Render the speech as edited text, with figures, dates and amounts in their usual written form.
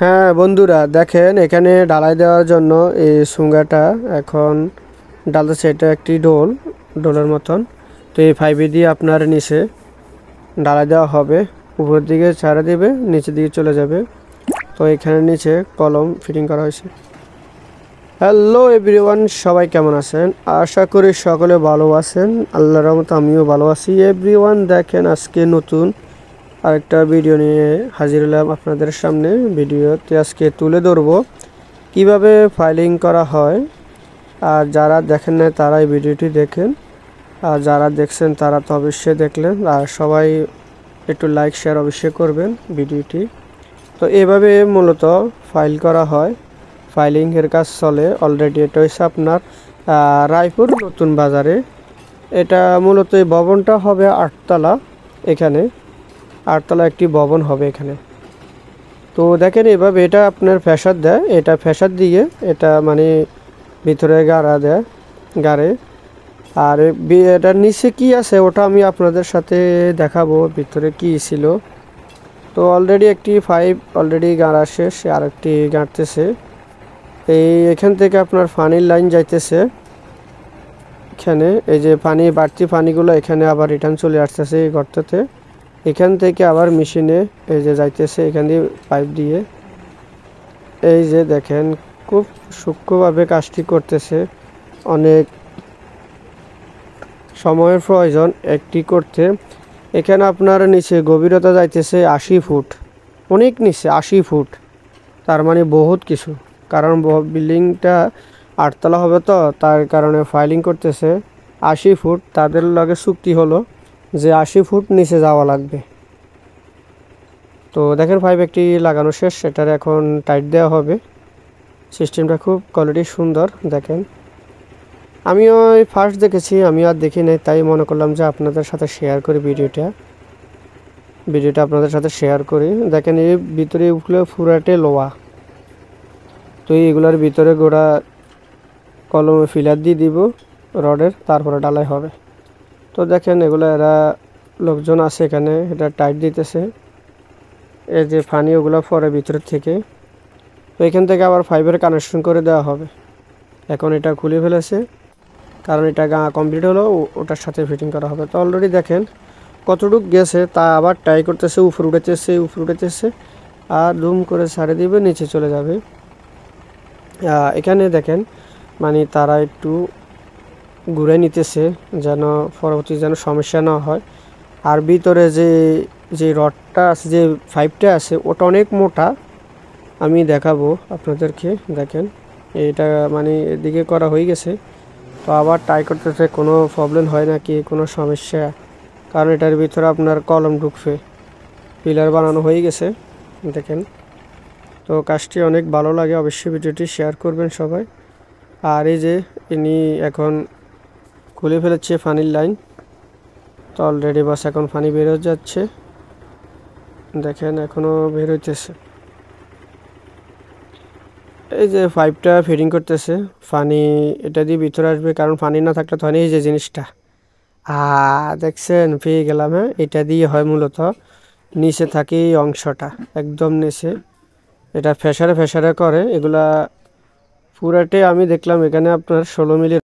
হ্যাঁ বন্ধুরা, দেখেন এখানে ঢালাই দেওয়ার জন্য এই সুঙ্গাটা এখন ডালতেছে। এটা একটি ডোলের মতন। তো এই ফাইভে দিয়ে আপনার নিচে ঢালাই দেওয়া হবে। উপর দিকে ছাড়া দেবে, নিচের দিকে চলে যাবে। তো এখানে নিচে কলম ফিটিং করা হয়েছে। হ্যালো এভরিওয়ান, সবাই কেমন আছেন? আশা করি সকলে ভালো আছেন। আল্লাহর রহমতে আমিও ভালো আছি। এভরিওয়ান, দেখেন আজকে নতুন আরেকটা ভিডিও নিয়ে হাজির হলাম আপনাদের সামনে। ভিডিওতে আজকে তুলে ধরবো কিভাবে ফাইলিং করা হয়। আর যারা দেখেন না তারা এই ভিডিওটি দেখেন, আর যারা দেখছেন তারা তো অবশ্যই দেখলেন। আর সবাই একটু লাইক শেয়ার অবশ্যই করবেন ভিডিওটি। তো এভাবে মূলত ফাইল করা হয়, ফাইলিংয়ের কাজ চলে অলরেডি। এটা হচ্ছে আপনার রায়পুর নতুন বাজারে। এটা মূলত এই ভবনটা হবে 8তলা। এখানে 8তলা একটি ভবন হবে এখানে। তো দেখেন এভাবে এটা আপনার ফ্যাসাদ দেয়, এটা ফ্যাসাদ দিয়ে এটা মানে ভিতরে গাড়া দেয় গাড়ে। আর এটার নিচে কি আছে ওটা আমি আপনাদের সাথে দেখাবো ভিতরে কি ছিল। তো অলরেডি একটি ফাইভ অলরেডি গাড়া শেষ, আর একটি গাড়তেছে। এখান থেকে আপনার পানির লাইন যাইতেছে এখানে। এই যে পানি, বাড়তি পানিগুলো এখানে আবার রিটার্ন চলে আসতেছে এই গর্ততে। এখান থেকে আবার মেশিনে এই যে যাইতেছে এখান দিয়ে পাইপ দিয়ে। এই যে দেখেন খুব সূক্ষ্মভাবে কাজটি করতেছে। অনেক সময়ের প্রয়োজন একটি করতে। এখানে আপনার নিচে গভীরতা যাইতেছে 80 ফুট, অনেক নিচে 80 ফুট। তার মানে বহুত কিছু, কারণ বিল্ডিংটা 8তলা হবে তো তার কারণে ফাইলিং করতেছে 80 ফুট। তাদের লগে চুক্তি হলো যে 80 ফুট নিচে যাওয়া লাগবে। তো দেখেন পাইপ একটি লাগানো শেষ, সেটার এখন টাইট দেওয়া হবে। সিস্টেমটা খুব কোয়ালিটি সুন্দর দেখেন। আমিও ফার্স্ট দেখেছি, আমি আর দেখি নাই, তাই মনে করলাম যে আপনাদের সাথে শেয়ার করি ভিডিওটা আপনাদের সাথে শেয়ার করি। দেখেন এই ভিতরে এগুলো পুরাটে লোহা। তো এইগুলোর ভিতরে গোড়া কলমে ফিলার দিয়ে দিব রডের, তারপরে ডালাই হবে। তো দেখেন এগুলো এরা লোকজন আছে এখানে, এটা টাইট দিতেছে। এই যে পানি ওগুলো পরে ভিতরের থেকে। তো এখান থেকে আবার ফাইবার কানেকশন করে দেওয়া হবে। এখন এটা খুলে ফেলেছে, কারণ এটা কমপ্লিট হলো, ওটার সাথে ফিটিং করা হবে। তো অলরেডি দেখেন কতটুক গেছে তা আবার ট্রাই করতেছে, উপর উঠেতেছে আর ধুম করে ছাড়ে দিবে, নিচে চলে যাবে। এখানে দেখেন মানে তারা একটু ঘুরে নিতেছে যেন পরবর্তী যেন সমস্যা না হয়। আর ভিতরে যে রডটা আছে, যে পাইপটা আছে, ওটা অনেক মোটা। আমি দেখাবো আপনাদেরকে। দেখেন এটা মানে এদিকে করা হয়ে গেছে। তো আবার ট্রাই করতেছে কোনো প্রবলেম হয় নাকি, কোনো সমস্যা, কারণ এটার ভিতরে আপনার কলম ঢুকবে। পিলার বানানো হয়ে গেছে দেখেন। তো কাজটি অনেক ভালো লাগে, অবশ্যই ভিডিওটি শেয়ার করবেন সবাই। আর এই যে ইনি এখন খুলে ফেলেছে পানির লাইন। তো অলরেডি বাস এখন পানি বের হয়ে যাচ্ছে, দেখেন এখনও বের হইতেছে। এই যে পাইপটা ফিটিং করতেছে, পানি এটা দিয়ে ভিতরে আসবে, কারণ পানি না থাকলে তো হয়। এই যে জিনিসটা দেখছেন পেয়ে গেলাম। হ্যাঁ, এটা দিয়ে হয় মূলত নিচে থাকে এই অংশটা একদম নিচে। এটা ফেসারে করে এগুলা পুরাটে। আমি দেখলাম এখানে আপনার 16 মিলি